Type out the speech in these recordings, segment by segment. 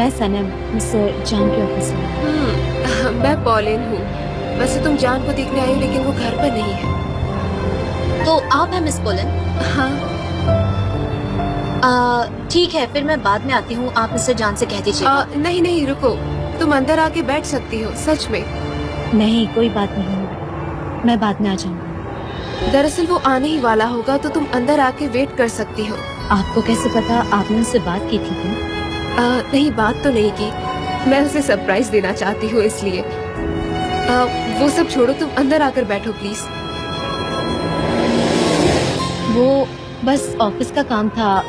हाय सनम, mister जान के office में। मैं पॉलिन हूँ। वैसे तुम जान को देखने आई हो लेकिन वो घर पर नहीं है। तो आप हैं मिस पोलन? हाँ। ठीक है, फिर मैं बाद में आती हूँ, आप मिस्टर जान से कह दीजिएगा। नहीं नहीं रुको, तुम अंदर आके बैठ सकती हो, सच में। नहीं कोई बात नहीं, मैं बाद में आ जाऊंगी। दरअसल वो आने ही वाला होगा तो तुम अंदर आके वेट कर सकती हो। आपको कैसे पता? आपने उससे बात की थी क्या? नहीं बात तो नहीं की, मैं उसे सरप्राइज देना चाहती हूँ इसलिए। वो सब छोड़ो, तुम अंदर आकर बैठो प्लीज। वो बस ऑफिस का काम था,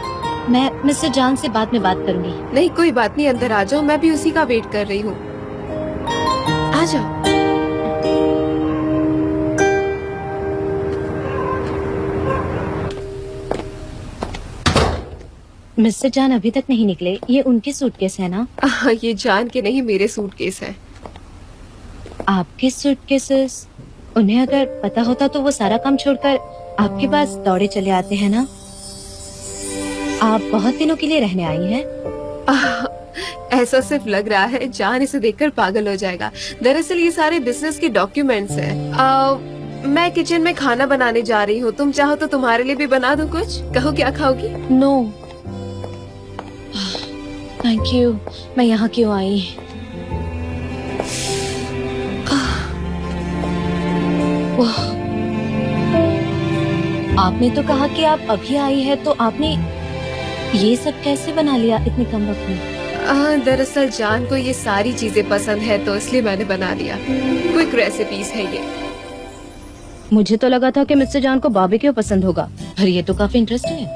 मैं मिस्टर जान से बाद में बात करूंगी। नहीं कोई बात नहीं, अंदर आ जाओ, मैं भी उसी का वेट कर रही हूँ। आ जाओ। मिस्टर जान अभी तक नहीं निकले, ये उनके सूटकेस है ना? ये जान के नहीं, मेरे सूटकेस है। आपके सूटकेसेस? उन्हें अगर पता होता तो वो सारा काम छोड़कर आपके पास दौड़े चले आते हैं ना। आप बहुत दिनों के लिए रहने आई हैं? ऐसा सिर्फ लग रहा है, जान इसे देखकर पागल हो जाएगा। दरअसल ये सारे बिजनेस के डॉक्यूमेंट्स हैं। मैं किचन में खाना बनाने जा रही हूँ, तुम चाहो तो तुम्हारे लिए भी बना दूँ कुछ। कहो क्या खाओगी? नो थैंक यू, मैं यहाँ क्यों आई? आपने तो कहा कि आप अभी आई है, तो आपने ये सब कैसे बना लिया इतने कम वक्त में? दरअसल जान को ये सारी चीजें पसंद है तो इसलिए मैंने बना लिया। क्विक रेसिपीज है ये। मुझे तो लगा था कि मिस्टर जान को बारबेक्यू पसंद होगा, पर ये तो काफी इंटरेस्टिंग है।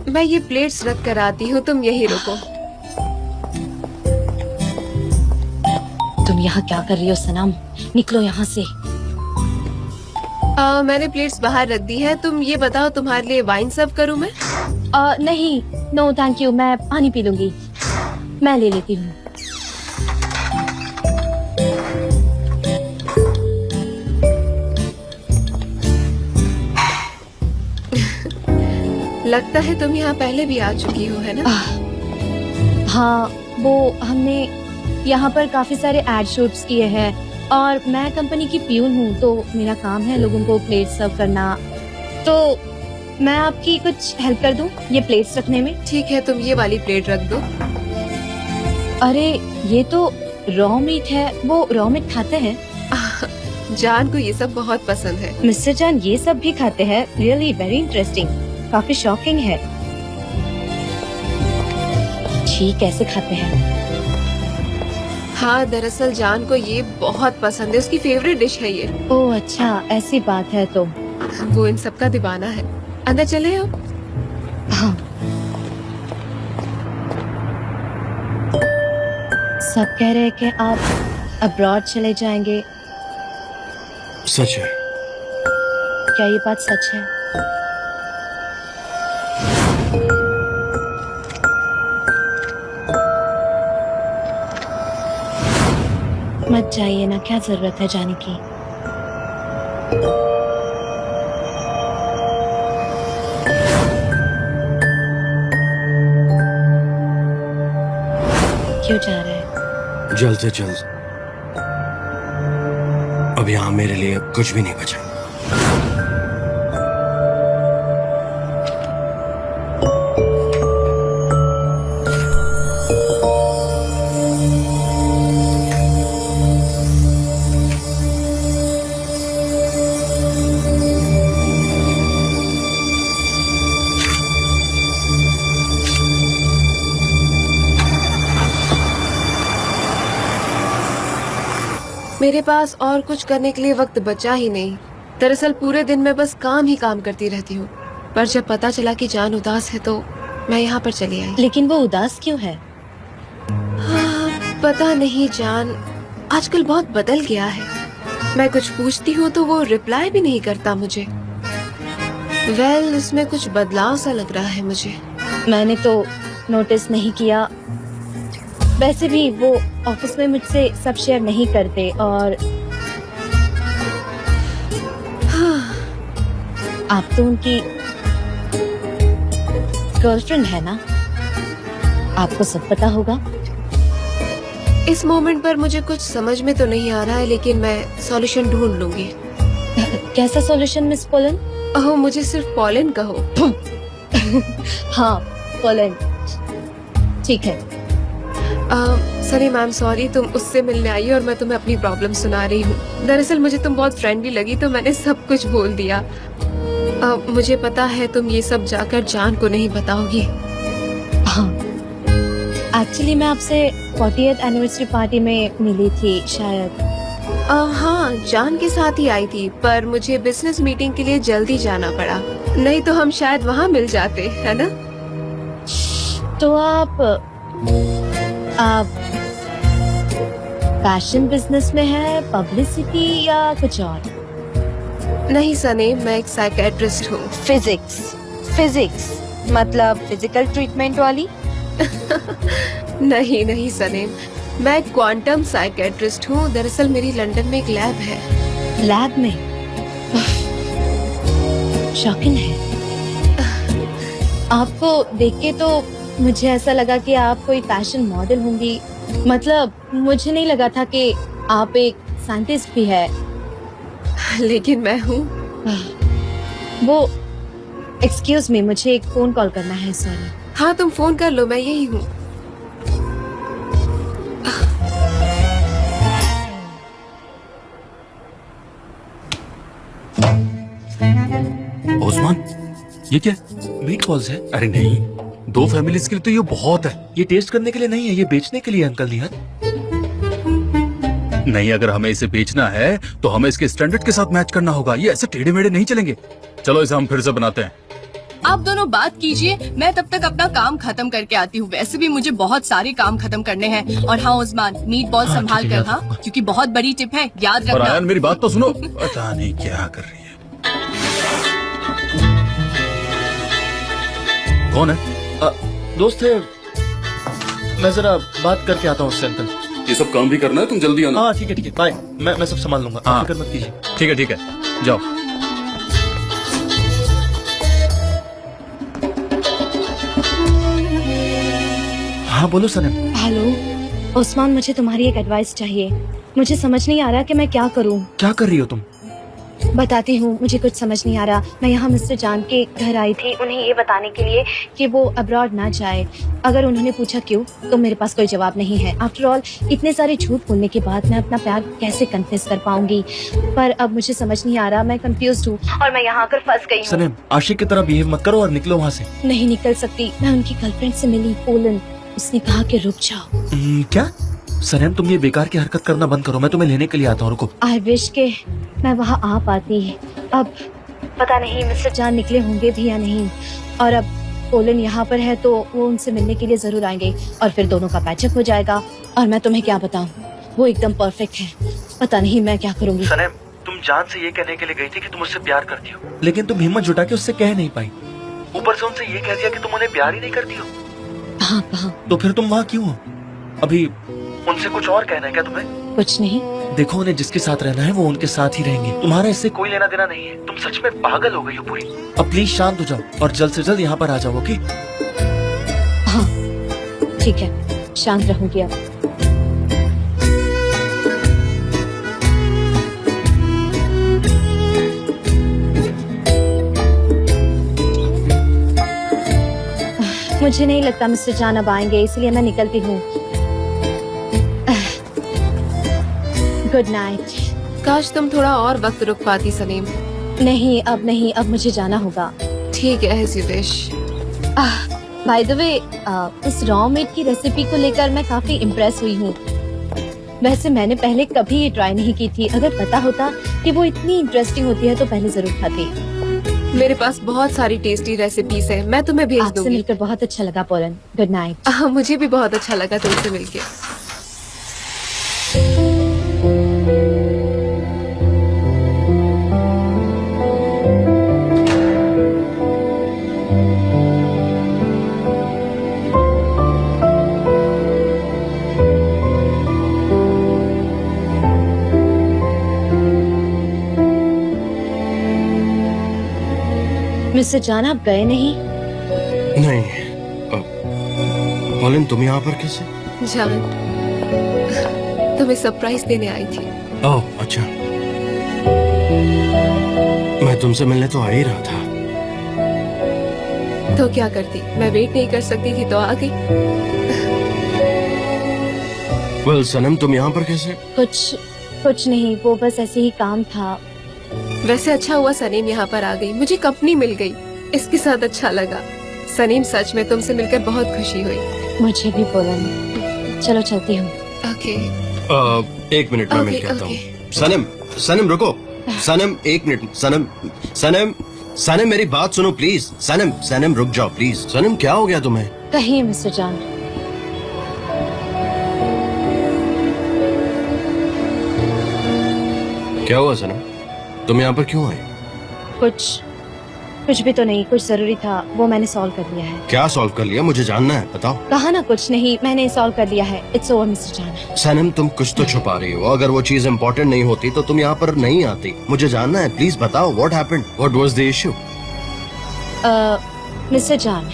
मैं ये प्लेट्स रख कर आती हूँ, तुम यही रुको। तुम यहाँ क्या कर रही हो सनम? निकलो यहाँ से। मैंने प्लेट्स बाहर रख दी है, तुम ये बताओ तुम्हारे लिए वाइन सर्व करूँ मैं? नहीं नो थैंक यू, मैं पानी पी लूंगी, मैं ले लेती हूँ। लगता है तुम यहाँ पहले भी आ चुकी हो, है ना? हाँ, वो हमने यहाँ पर काफी सारे एड शूट्स किए हैं और मैं कंपनी की प्यून हूँ, तो मेरा काम है लोगों को प्लेट सर्व करना। तो मैं आपकी कुछ हेल्प कर दूँ ये प्लेट्स रखने में? ठीक है, तुम ये वाली प्लेट रख दो। अरे ये तो रॉ मीट है, वो रॉ मीट खाते हैं? जान को ये सब बहुत पसंद है। मिस्टर जान ये सब भी खाते हैं? रियली वेरी इंटरेस्टिंग, काफी शॉकिंग है। ठीक कैसे खाते हैं? हाँ दरअसल जान को ये बहुत पसंद है, उसकी फेवरेट डिश है ये। ओह अच्छा, ऐसी बात है। तो वो इन सब का दीवाना है। अंदर चले हो? हाँ। सब कह रहे हैं कि आप अब्रॉड चले जाएंगे, सच है। क्या ये बात सच है? मत जाइए ना, क्या जरूरत है जाने की। क्यों जा रहे हैं? जल्द से जल्द। अब यहाँ मेरे लिए कुछ भी नहीं बचा। मेरे पास और कुछ करने के लिए वक्त बचा ही नहीं। दरअसल पूरे दिन मैं बस काम ही काम करती रहती हूँ, पर जब पता चला कि जान उदास है तो मैं यहाँ पर चली आई। लेकिन वो उदास क्यों है? पता नहीं, जान आजकल बहुत बदल गया है। मैं कुछ पूछती हूँ तो वो रिप्लाई भी नहीं करता मुझे। वेल, इसमें कुछ बदलाव सा लग रहा है मुझे। मैंने तो नोटिस नहीं किया। वैसे भी वो ऑफिस में मुझसे सब शेयर नहीं करते। और आप तो उनकी गर्लफ्रेंड है ना? आपको सब पता होगा। इस मोमेंट पर मुझे कुछ समझ में तो नहीं आ रहा है, लेकिन मैं सॉल्यूशन ढूंढ लूंगी। कैसा सॉल्यूशन मिस पोलन? ओह, मुझे सिर्फ पोलन कहो। हाँ, पोलन ठीक है। सॉरी मैम, सॉरी, तुम उससे मिलने आई हो और मैं तुम्हें अपनी प्रॉब्लम सुना रही हूँ। दरअसल मुझे तुम बहुत फ्रेंडली लगी तो मैंने सब कुछ बोल दिया। मुझे पता है तुम ये सब जाकर जान को नहीं बताओगी। हाँ, एक्चुअली मैं आपसे 40th एनिवर्सरी पार्टी में मिली थी शायद। हाँ, जान के साथ ही आई थी, पर मुझे बिजनेस मीटिंग के लिए जल्दी जाना पड़ा, नहीं तो हम शायद वहाँ मिल जाते, है ना? तो आप फैशन बिजनेस में है, पब्लिसिटी या कुछ और? नहीं सनी, मैं एक साइकेट्रिस्ट हूँ। फिजिक्स मतलब फिजिकल ट्रीटमेंट वाली? नहीं नहीं सनी, मैं क्वांटम साइकेट्रिस्ट हूँ। दरअसल मेरी लंदन में एक लैब है। लैब में? शॉकिंग है। आपको देख के तो मुझे ऐसा लगा कि आप कोई फैशन मॉडल होंगी। मतलब मुझे नहीं लगा था कि आप एक साइंटिस्ट भी है। लेकिन मैं हूँ। वो एक्सक्यूज मी, मुझे एक फोन कॉल करना है, सॉरी। हाँ, तुम फोन कर लो, मैं यही हूँ। ओस्मान, ये क्या? मीट बॉल्स है। अरे नहीं, 2 फैमिलीज के लिए तो ये बहुत है। ये टेस्ट करने के लिए नहीं है, ये बेचने के लिए अंकल निहाल। नहीं, अगर हमें इसे बेचना है तो हमें इसके स्टैंडर्ड के साथ मैच करना होगा। ये ऐसे टेढ़े मेढ़े नहीं चलेंगे। चलो इसे हम फिर से बनाते हैं। आप दोनों बात कीजिए, मैं तब तक अपना काम खत्म करके आती हूँ। वैसे भी मुझे बहुत सारे काम खत्म करने हैं। और हाँ उस्मान, मीट बॉल संभाल कर, हाँ, क्योंकि बहुत बड़ी टिप है, याद और रखना। आयन, मेरी बात तो सुनो। पता नहीं क्या कर रही है। कौन है? दोस्त है, मैं जरा बात करके आता हूँ उससे अंकल। ये सब काम भी करना है, तुम जल्दी आना। हाँ ठीक है, बाय। मैं सब संभाल लूंगा, हाँ। फिक्र मत कीजिए। ठीक है, जाओ। हाँ बोलो सनम। हेलो उस्मान, मुझे तुम्हारी एक एडवाइस चाहिए। मुझे समझ नहीं आ रहा कि मैं क्या करूं। क्या कर रही हो तुम? बताती हूँ, मुझे कुछ समझ नहीं आ रहा। मैं यहाँ मिस्टर जान के घर आई थी उन्हें ये बताने के लिए कि वो अब्रॉड ना जाए। अगर उन्होंने पूछा क्यों, तो मेरे पास कोई जवाब नहीं है। आफ्टर ऑल, इतने सारे झूठ बोलने के बाद मैं अपना प्यार कैसे कन्फेस कर पाऊंगी? पर अब मुझे समझ नहीं आ रहा, मैं कंफ्यूज्ड हूँ और मैं यहाँ आकर फंस गई हूँ। सनम, आशिक की तरह बिहेव मत करो और निकलो वहाँ से। नहीं निकल सकती। मैं उनकी गर्लफ्रेंड से मिली, पोलन। उसने कहा कि रुक जाओ। क्या? सनम, तुम ये बेकार की हरकत करना बंद करो। मैं तुम्हें लेने के लिए आता हूँ, रुको। आई विश के मैं वहाँ आ पाती। अब पता नहीं मिस्टर जान निकले होंगे भी या नहीं। और अब पोलन यहाँ पर है तो वो उनसे मिलने के लिए जरूर आएंगे और फिर दोनों का पैचअप हो जाएगा। और मैं तुम्हें क्या बताऊँ, वो एकदम परफेक्ट है। पता नहीं मैं क्या करूँगी। सनम, तुम जान से ये कहने के लिए गई थी कि तुम उससे प्यार करती हो, लेकिन तुम हिम्मत जुटा के उससे कह नहीं पाई। ऊपर से उनसे ये कह दिया कि तुम उन्हें प्यार ही नहीं करती हो। हाँ कहा। तो फिर तुम वहाँ क्यों हो? अभी उनसे कुछ और कहना है क्या तुम्हें? कुछ नहीं। देखो, उन्हें जिसके साथ रहना है वो उनके साथ ही रहेंगे। तुम्हारा इससे कोई लेना देना नहीं है। तुम सच में पागल हो गई हो पूरी। अब प्लीज शांत हो जाओ और जल्द से जल्द यहाँ पर आ जाओ, ओके? हाँ ठीक है, शांत रहूंगी अब। मुझे नहीं लगता मिस्टर जान अब आएंगे, इसलिए मैं निकलती हूँ। Good night. काश तुम थोड़ा और वक्त रुक पाती सलीम। नहीं अब नहीं, अब मुझे जाना होगा। ठीक है, as you wish। By the way, उस रॉ मीट की रेसिपी को लेकर मैं काफी इम्प्रेस हुई हूँ। वैसे मैंने पहले कभी ये ट्राई नहीं की थी। अगर पता होता कि वो इतनी इंटरेस्टिंग होती है तो पहले जरूर खाती। मेरे पास बहुत सारी टेस्टी रेसिपीज है, मैं तुम्हें भेज आपसे दूंगी। मिलकर बहुत अच्छा लगा पोलन। Good night. मुझे भी बहुत अच्छा लगा तुमसे मिलके। मिस्टर जान, आप गए नहीं? नहीं, पॉलिन तुम यहाँ पर कैसे? जान, तुम्हें सरप्राइज देने आई थी। ओह अच्छा, मैं तुमसे मिलने तो आ ही रहा था। तो क्या करती, मैं वेट नहीं कर सकती थी तो आ गई। वेल सनम तुम यहाँ पर कैसे? कुछ नहीं, वो बस ऐसे ही काम था। वैसे अच्छा हुआ सनीम यहाँ पर आ गई, मुझे कंपनी मिल गई, इसके साथ अच्छा लगा। सनीम सच में तुमसे मिलकर बहुत खुशी हुई। मुझे भी पॉलिन, चलो चलती हूँ। ओके। एक मिनट में ओके, मिल के आता ओके। हूँ। सनम सनम रुको, सनम एक मिनट, सनम सनम सनम मेरी बात सुनो प्लीज। सनम सनम रुक जाओ प्लीज। सनम क्या हो गया तुम्हें? कहिए मिस्टर जान। क्या हुआ सनम, तुम यहाँ पर क्यों आए? कुछ भी तो नहीं, कुछ जरूरी था, वो मैंने सॉल्व कर लिया है। क्या सॉल्व कर लिया, मुझे जानना है, बताओ। कहा ना कुछ नहीं, मैंने सॉल्व कर लिया है। इट्स ओवर मिस्टर जान। सनम तुम कुछ तो छुपा रही हो, अगर वो चीज इम्पोर्टेंट नहीं होती तो तुम यहाँ पर नहीं आती। मुझे जानना है, प्लीज बताओ what happened, what was the issue? Mister जान,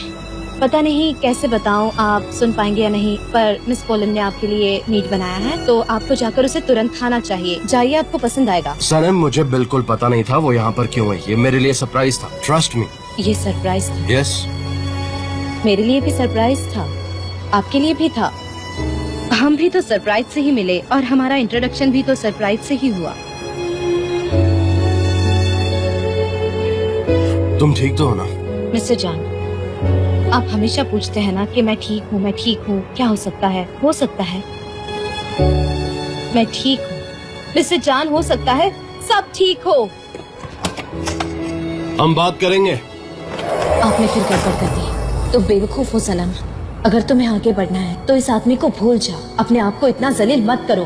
पता नहीं कैसे बताऊं, आप सुन पाएंगे या नहीं, पर मिस पॉलिन ने आपके लिए मीट बनाया है, तो आपको जाकर उसे तुरंत खाना चाहिए। जाइए, आपको पसंद आएगा। सनम मुझे बिल्कुल पता नहीं था वो यहाँ पर क्यों है, ये मेरे लिए सरप्राइज था, ट्रस्ट मी। ये सरप्राइज था? यस। मेरे लिए भी सरप्राइज था, आपके लिए भी था। हम भी तो सरप्राइज से ही मिले और हमारा इंट्रोडक्शन भी तो सरप्राइज से ही हुआ। तुम ठीक तो हो ना? मिस्टर जान, आप हमेशा पूछते हैं ना कि मैं ठीक हूँ, क्या हो सकता है? हो सकता है मैं ठीक हूँ मिस्टर जान, हो सकता है सब ठीक हो। हम बात करेंगे। आपने फिर गड़बड़ कर दी। तो बेवकूफ हो सनम, अगर तुम्हें आगे बढ़ना है तो इस आदमी को भूल जाओ, अपने आप को इतना जलील मत करो।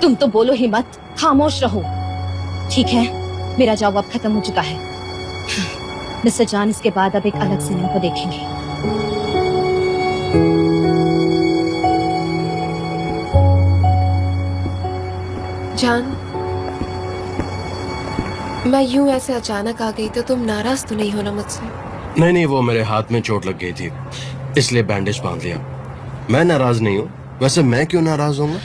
तुम तो बोलो ही मत, खामोश रहो। ठीक है, मेरा जॉब अब खत्म हो चुका है। मिस्टर जान, इसके बाद अब एक अलग सनम को देखेंगे। जान, मैं यूं ऐसे अचानक आ गई तो तुम नाराज तो नहीं होना मुझसे? नहीं, वो मेरे हाथ में चोट लग गई थी, इसलिए बैंडेज बांध लिया। मैं नाराज नहीं हूँ। वैसे मैं क्यों नाराज होऊंगा?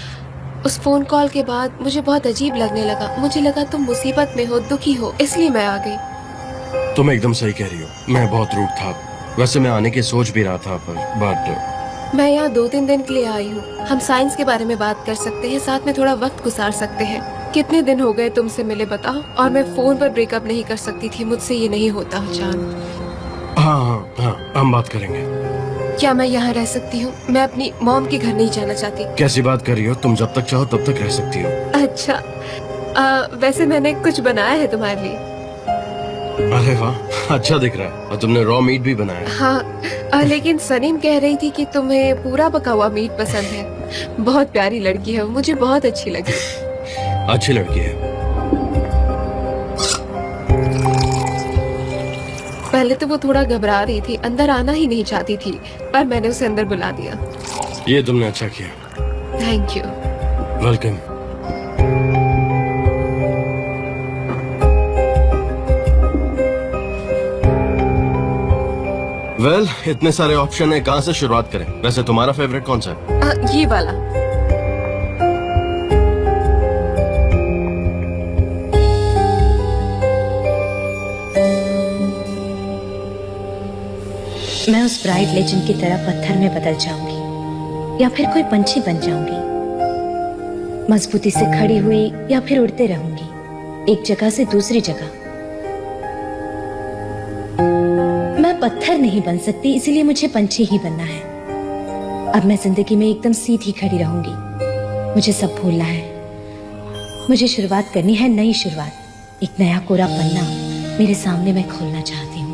उस फोन कॉल के बाद मुझे बहुत अजीब लगने लगा। मुझे लगा तुम मुसीबत में हो, दुखी हो, इसलिए मैं आ गई। तुम एकदम सही कह रही हो, मैं बहुत रूड था। वैसे मैं आने की सोच भी रहा था, पर बट मैं यहाँ 2-3 दिन के लिए आई हूँ। हम साइंस के बारे में बात कर सकते हैं, साथ में थोड़ा वक्त गुजार सकते हैं। कितने दिन हो गए तुमसे मिले बताओ? और मैं फोन पर ब्रेकअप नहीं कर सकती थी, मुझसे ये नहीं होता जान। हाँ, हम बात करेंगे। क्या मैं यहाँ रह सकती हूँ? मैं अपनी मॉम के घर नहीं जाना चाहती। कैसी बात कर रही हो? तुम जब तक चाहो तब तक रह सकती हो। अच्छा, वैसे मैंने कुछ बनाया है तुम्हारे लिए। अरे वाह, अच्छा दिख रहा है। और तुमने रॉ मीट भी बनाया? हाँ, लेकिन सनीम कह रही थी कि तुम्हें पूरा पका हुआ मीट पसंद है। बहुत प्यारी लड़की है, मुझे बहुत अच्छी लगी। अच्छी लड़की है। पहले तो वो थोड़ा घबरा रही थी, अंदर आना ही नहीं चाहती थी, पर मैंने उसे अंदर बुला दिया। ये तुमने अच्छा किया। Thank you. वेलकम। वेल, इतने सारे ऑप्शन है, कहाँ से शुरुआत करें? वैसे तुम्हारा फेवरेट कौन सा है? ये वाला। मैं उस ब्राइट लेजेंड की तरह पत्थर में बदल जाऊंगी या फिर कोई पंछी बन जाऊंगी, मजबूती से खड़ी हुई या फिर उड़ते रहूंगी एक जगह से दूसरी जगह। मैं पत्थर नहीं बन सकती, इसीलिए मुझे पंछी ही बनना है। अब मैं जिंदगी में एकदम सीधी खड़ी रहूंगी। मुझे सब भूलना है, मुझे शुरुआत करनी है, नई शुरुआत। एक नया कोरा पन्ना मेरे सामने मैं खोलना चाहती हूँ।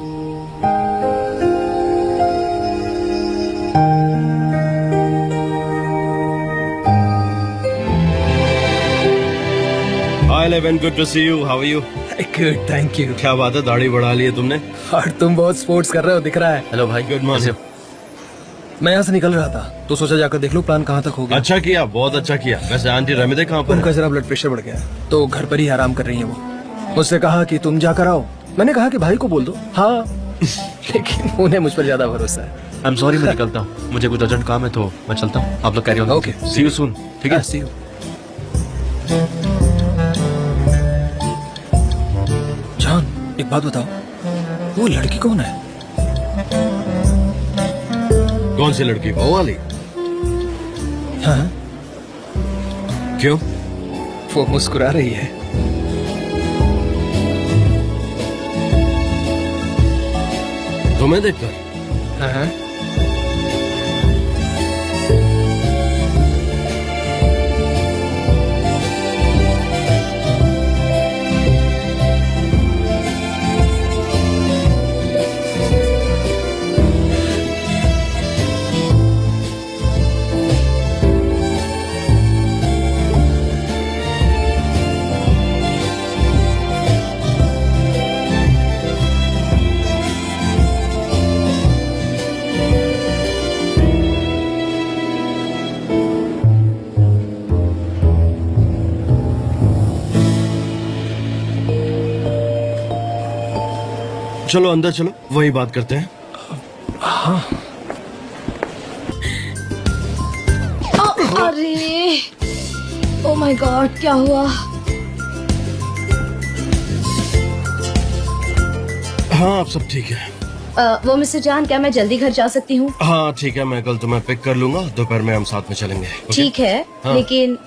Hi Levin, good to see you. How are you? Good, thank you. क्या बात है, दाढ़ी बढ़ा ली है तुमने? और तुम बहुत स्पोर्ट्स कर रहे हो, दिख रहा है। हेलो भाई, गुड मॉर्निंग। मैं यहाँ से निकल रहा था तो सोचा जाकर देख लो प्लान कहाँ तक हो गया। अच्छा किया, बहुत अच्छा किया। वैसे आंटी रमिदे कहाँ पर? उनका जरा ब्लड प्रेशर बढ़ गया है तो घर पर ही आराम कर रही है वो। मुझसे कहा कि तुम जाकर आओ। मैंने कहा कि भाई को बोल दो। हाँ लेकिन उन्हें मुझ पर ज्यादा भरोसा है। आई एम सॉरी, मैं निकलता हूँ, मुझे कुछ अर्जेंट काम है तो मैं चलता हूँ। आप लोग carry on. Okay. See you soon. ठीक है, See you. जान, एक बात बताओ, वो लड़की कौन है? कौन सी लड़की? वो वाली? हाँ, क्यों? वो मुस्कुरा रही है। तुम्हें देखकर? हाँ, चलो अंदर चलो, वही बात करते हैं। अरे ओ माय गॉड, क्या हुआ? हाँ अब सब ठीक है। वो मिस्टर जान, क्या मैं जल्दी घर जा सकती हूँ? हाँ ठीक है, मैं कल तुम्हें पिक कर लूंगा, दोपहर में हम साथ में चलेंगे। ओके? ठीक है, हाँ। लेकिन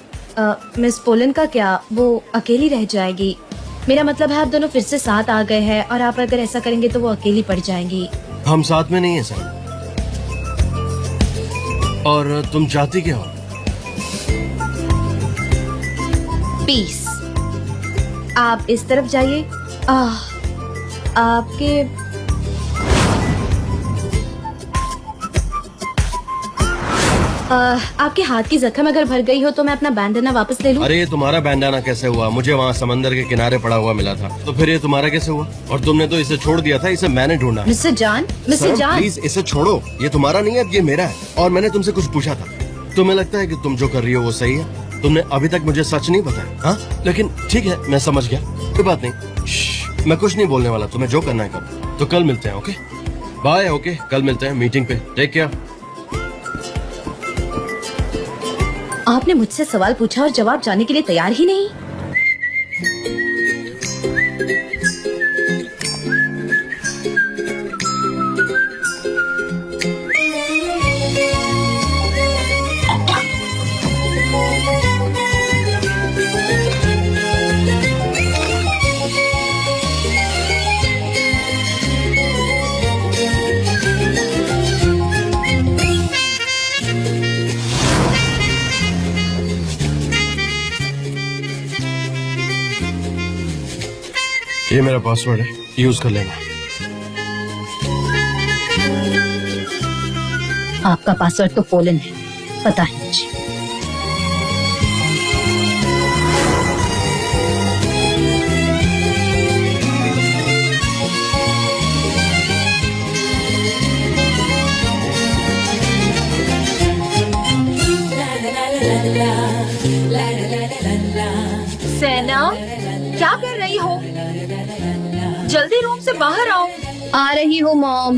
मिस पोलन का क्या? वो अकेली रह जाएगी। मेरा मतलब है आप दोनों फिर से साथ आ गए हैं और आप अगर ऐसा करेंगे तो वो अकेली पड़ जाएंगी। हम साथ में नहीं है सर। और तुम चाहती क्या हो? पीस। आप इस तरफ जाइए। आपके आपके हाथ की जख्म अगर भर गई हो तो मैं अपना बैंडना वापस ले लूं? अरे ये तुम्हारा बैंडाना कैसे हुआ? मुझे वहाँ समंदर के किनारे पड़ा हुआ मिला था, तो फिर ये तुम्हारा कैसे हुआ? और तुमने तो इसे छोड़ दिया था, इसे मैंने ढूंढा। मिस्टर जान, मिस्टर जान, प्लीज इसे छोड़ो, ये तुम्हारा नहीं है, ये मेरा है। और मैंने तुमसे कुछ पूछा था, तुम्हें लगता है कि तुम जो कर रही हो वो सही है? तुमने अभी तक मुझे सच नहीं बताया। हाँ लेकिन ठीक है, मैं समझ गया, कोई बात नहीं। श्श, मैं कुछ नहीं बोलने वाला, तुम्हें जो करना है करो। तो कल मिलते हैं, ओके? बाय। ओके, कल मिलते हैं मीटिंग पे। Take care. आपने मुझसे सवाल पूछा और जवाब जाने के लिए तैयार ही नहीं। ये मेरा पासवर्ड है, यूज कर लेना। आपका पासवर्ड तो पोलन है, पता है मुझे। सेना, क्या कर रही हो? जल्दी रूम से बाहर आओ। आ रही हूँ मॉम।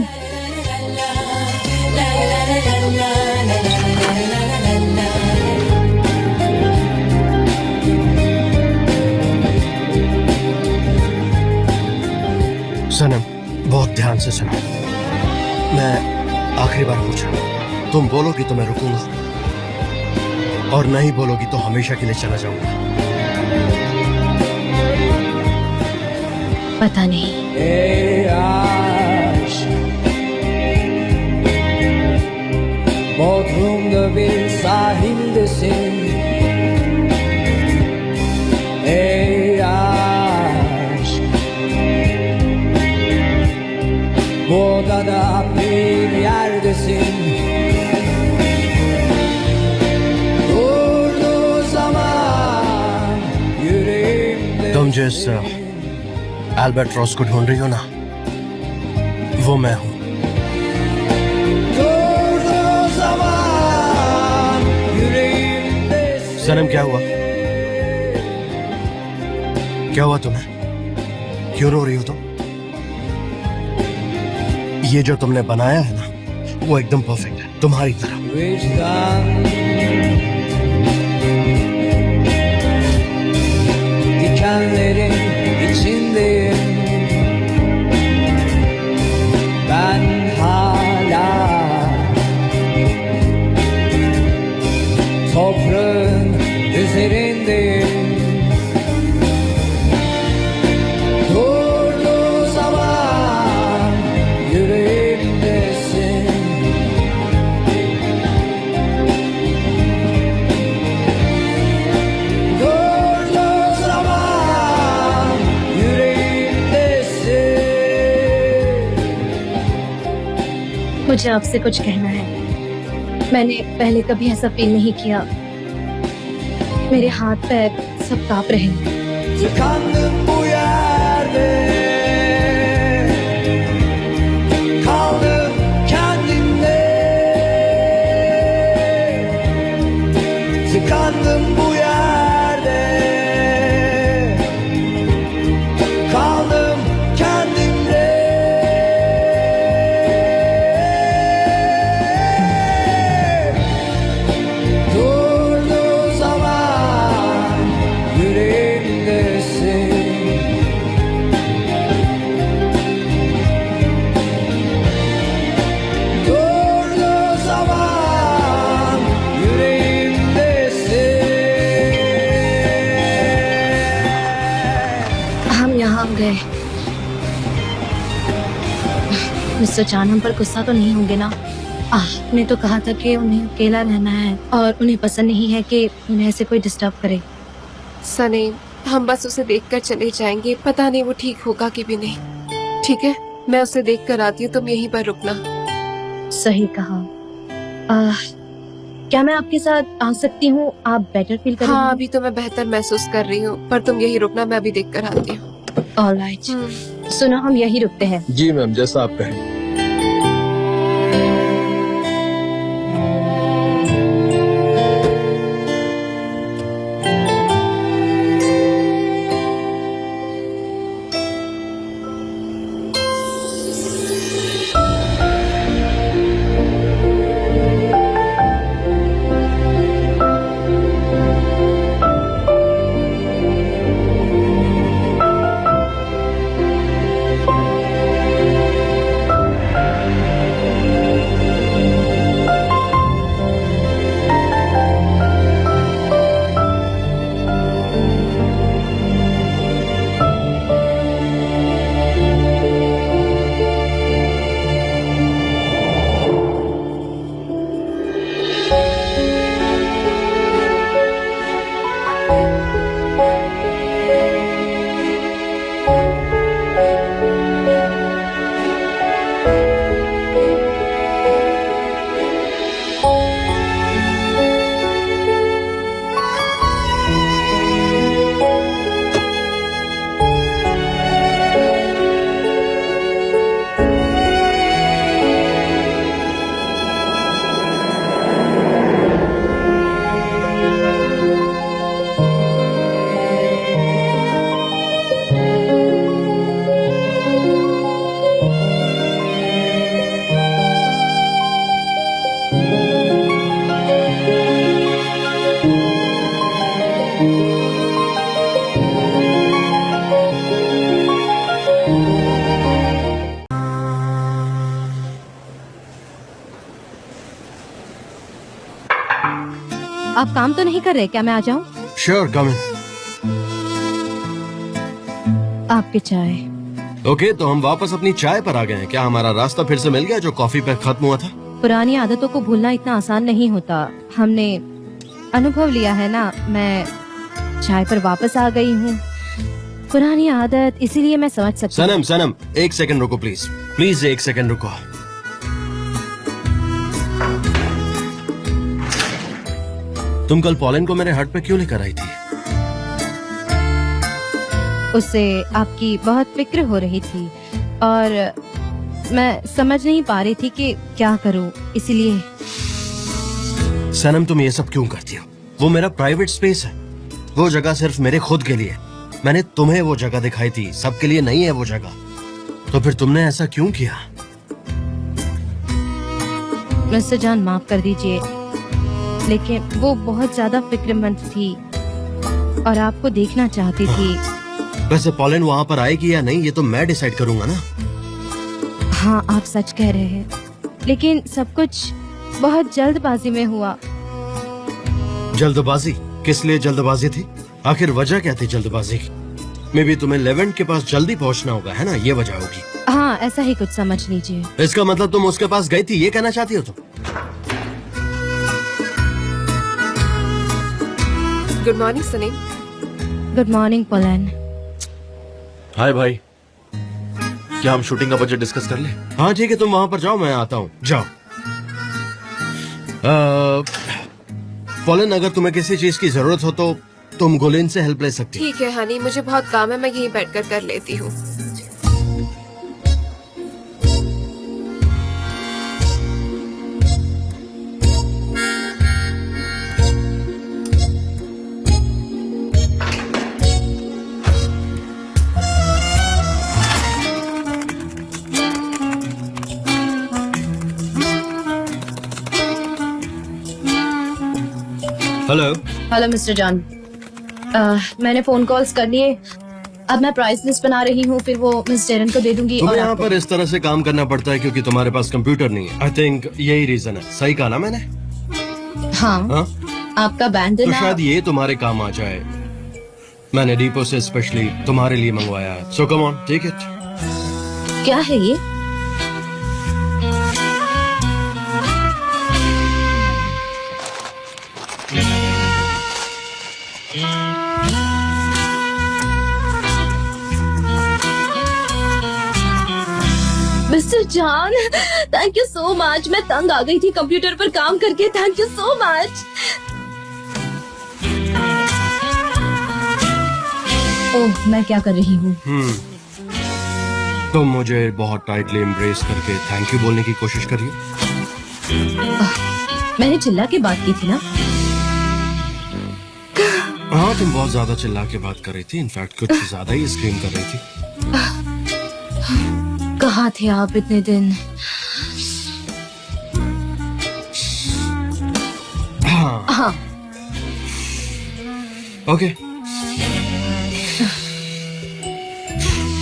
सनम बहुत ध्यान से सुनो, मैं आखिरी बार पूछ रहा हूँ, तुम बोलोगी तो मैं रुकूंगा, और नहीं बोलोगी तो हमेशा के लिए चला जाऊंगा। पता नहीं। Bodrum'da bir sahildesin. Ey aşk, bu odada bir yerdesin. Durduğu zaman yüreğimde. तुम जिस एल्बर्ट्रॉस को ढूंढ रही हो ना, वो मैं हूँ। सनम क्या हुआ? क्या हुआ तुम्हें? क्यों रो रही हो तुम? ये जो तुमने बनाया है ना, वो एकदम परफेक्ट है, तुम्हारी तरह। Dikenlerin içindeyim. Ben hala toprağın üzerindeyim. Durduğu zaman yüreğimdesin. Durduğu zaman yüreğimdesin. मुझे आपसे कुछ कहना है। मैंने पहले कभी ऐसा फील नहीं किया। मेरे हाथ पैर सब कांप रहे हैं। Tıkandım bu yerde. Kaldım kendimde. Tıkandım bu yerde. Kaldım kendimde. Durduğu zaman yüreğimdesin. Durduğu zaman yüreğimdesin. हम यहाँ गए। मिस्टर चानम पर गुस्सा तो नहीं होंगे ना? ने तो कहा था कि उन्हें अकेला रहना है और उन्हें पसंद नहीं है कि उन्हें ऐसे कोई डिस्टर्ब करे। सनी, हम बस उसे देखकर चले जाएंगे, पता नहीं वो ठीक होगा कि भी नहीं। ठीक है, मैं उसे देखकर आती हूँ, तुम यहीं पर रुकना। सही कहा। क्या मैं आपके साथ आ सकती हूँ? आप बेटर फील करेंगे? हाँ, अभी तो मैं बेहतर महसूस कर रही हूँ, पर तुम यहीं रुकना, मैं अभी देख कर आती हूँ। ऑलराइट। सुनो, हम यहीं रुकते हैं। जी मैम, जैसा आप कहें। आप काम तो नहीं कर रहे? क्या मैं आ जाऊं? श्योर, कम इन। आपकी चाय। ओके, तो हम वापस अपनी चाय पर आ गए हैं। क्या हमारा रास्ता फिर से मिल गया जो कॉफी पे खत्म हुआ था? पुरानी आदतों को भूलना इतना आसान नहीं होता। हमने अनुभव लिया है ना। मैं चाय पर वापस आ गई हूँ। पुरानी आदत, इसीलिए मैं समझ सकती हूँ। सनम, सनम, एक सेकंड रुको प्लीज। प्लीज एक सेकंड रुको। तुम कल पॉलिन को मेरे हट पे क्यों लेकर आई थी? उससे आपकी बहुत फिक्र हो रही थी और मैं समझ नहीं पा रही थी कि क्या करूं, इसलिए। सनम, तुम ये सब क्यों करती हो? वो मेरा प्राइवेट स्पेस है। वो जगह सिर्फ मेरे खुद के लिए। मैंने तुम्हें वो जगह दिखाई थी, सबके लिए नहीं है वो जगह। तो फिर तुमने ऐसा क्यों किया? मिस्टर जान माफ कर दीजिए, लेकिन वो बहुत ज्यादा फिक्रमंद थी और आपको देखना चाहती थी। वैसे पॉलिन वहाँ पर आएगी या नहीं ये तो मैं डिसाइड करूंगा ना। हाँ, आप सच कह रहे हैं, लेकिन सब कुछ बहुत जल्दबाजी में हुआ। जल्दबाजी? किस लिए जल्दबाजी थी? आखिर वजह क्या थी जल्दबाजी की? मे बी तुम्हें लेवेंट के पास जल्दी पहुंचना होगा, है ना? ये वजह होगी। हाँ, ऐसा ही कुछ समझ लीजिए। इसका मतलब तुम उसके पास गई थी, ये कहना चाहती हो तुम? Good morning Sunny. Good morning पोलन। हाय भाई, क्या हम शूटिंग का बजट डिस्कस कर ले? हाँ ठीक है, तुम वहाँ पर जाओ, मैं आता हूँ। जाओ। पॉलिन, अगर तुम्हें किसी चीज की जरूरत हो तो तुम गुलिन से हेल्प ले सकती हो। ठीक है हनी, मुझे बहुत काम है, मैं यहीं बैठकर कर लेती हूँ। हेलो। हेलो मिस्टर जॉन, मैंने फोन कॉल्स कर लिए। अब मैं प्राइस लिस्ट बना रही हूँ, फिर वो मिस डेरन को दे दूंगी। तुम्हें और यहाँ आपको। पर इस तरह से काम करना पड़ता है क्योंकि तुम्हारे पास कंप्यूटर नहीं है। आई थिंक यही रीजन है। सही कहा ना मैंने? हाँ, हाँ? आपका बैंड तो देना। शायद ये तुम्हारे काम आ जाए। मैंने डिपो से स्पेशली तुम्हारे लिए मंगवाया है। So come on, take it. क्या है ये? Mister John, thank you so much. मैं तंग आ गई थी कंप्यूटर पर काम करके। Thank you so much. Oh, मैं क्या कर रही हूँ? तुम मुझे बहुत टाइटली एम्ब्रेस करके थैंक यू बोलने की कोशिश करिए। मैंने चिल्ला के बात की थी ना? हाँ, तुम बहुत ज्यादा चिल्ला के बात कर रही थी। इनफैक्ट कुछ ज्यादा ही स्क्रीम कर रही थी। कहाँ थे आप इतने दिन? हाँ। ओके।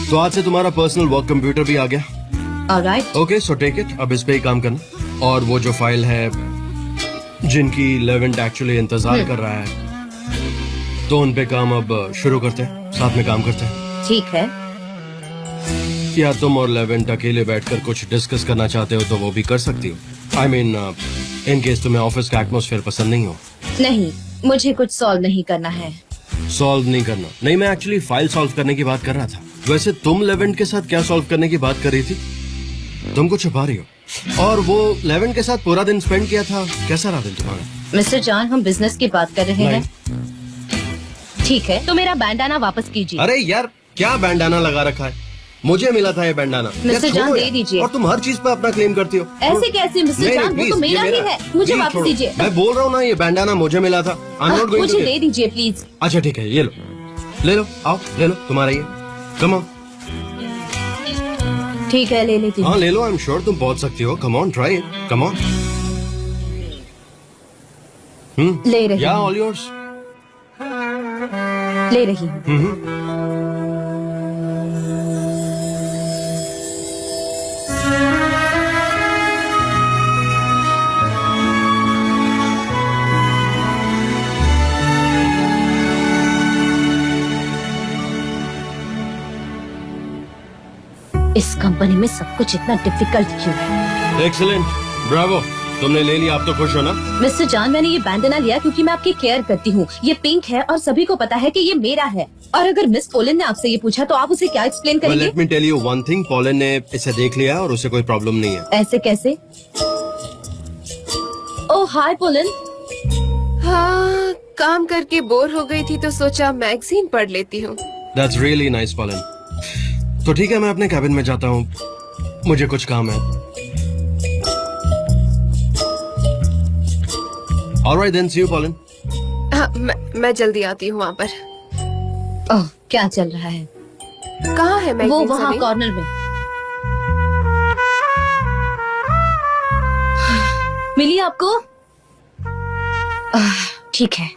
तो आज से तुम्हारा पर्सनल वर्क कंप्यूटर भी आ गया। Alright. Okay, so take it. अब इस पे ही काम करना। और वो जो फाइल है जिनकी लेवेंट एक्चुअली इंतजार कर रहा है, तो उन पे काम अब शुरू करते हैं। साथ में काम करते हैं। ठीक है। या तुम और लेवेंट अकेले बैठकर कुछ डिस्कस करना चाहते हो तो वो भी कर सकती हो। आई मीन, इन केस तुम्हें ऑफिस का एटमॉस्फेयर पसंद नहीं हो। नहीं, मुझे कुछ सॉल्व नहीं करना है। सॉल्व नहीं करना? नहीं, मैं एक्चुअली फाइल सॉल्व करने की बात कर रहा था। वैसे तुम लेवेंट के साथ क्या सॉल्व करने की बात कर रही थी? तुम कुछ छुपा रही हो। और वो लेवेंट के साथ पूरा दिन स्पेंड किया था, कैसा रहा दिन तुम्हारा? मिस्टर जॉन, हम बिजनेस की बात कर रहे हैं। ठीक है, तो मेरा बैंडाना वापस कीजिए। अरे यार, क्या बैंडाना लगा रखा है? मुझे मिला था ये बैंडाना। मिस्टर यार, जान, छोड़ो दे यार। दीजिए। और तुम हर चीज पे अपना क्लेम करती हो। ऐसे कैसे मिस्टर नहीं, जान? वो please, तो मेरा ये ही है। मुझे Please वापस छोड़ो। दीजिए। मैं बोल रहा हूँ ना, ये बैंडाना मुझे मिला था। आई एम नॉट गोइंग मुझे दे दीजिए प्लीज। अच्छा ठीक है, ये लो, ले लो, आओ ले लो, तुम्हारा ये। Come on. ठीक है, ले लेती हाँ हूँ। ले लो, आई एम श्योर तुम पहुंच सकती हो। Come on, try it, come on. ले रही या हूँ। All yours. ले रही हूँ। इस कंपनी में सब कुछ इतना डिफिकल्ट क्यों है? एक्सीलेंट, ब्रावो, तुमने ले लिया। आप तो खुश हो ना? मिस्टर जान, मैंने ये बैंडना लिया क्योंकि मैं आपकी केयर करती हूँ। ये पिंक है और सभी को पता है कि ये मेरा है। और अगर मिस पोलिन ने आपसे ये पूछा तो आप उसे क्या एक्सप्लेन करेंगे? Let me tell you one thing, Pauline ने इसे देख लिया और उसे कोई प्रॉब्लम नहीं है। ऐसे कैसे? ओह हाय पोलिन। हाँ, काम करके बोर हो गई थी तो सोचा मैगजीन पढ़ लेती हूँ। That's really nice Pauline. तो ठीक है, मैं अपने कैबिन में जाता हूँ, मुझे कुछ काम है। Alright then, see you Pauline. हाँ, मैं जल्दी आती हूँ वहाँ पर। ओह, क्या चल रहा है? कहाँ है मैगजीन? वो वहाँ सनी? कॉर्नर में। मिली आपको? ठीक है।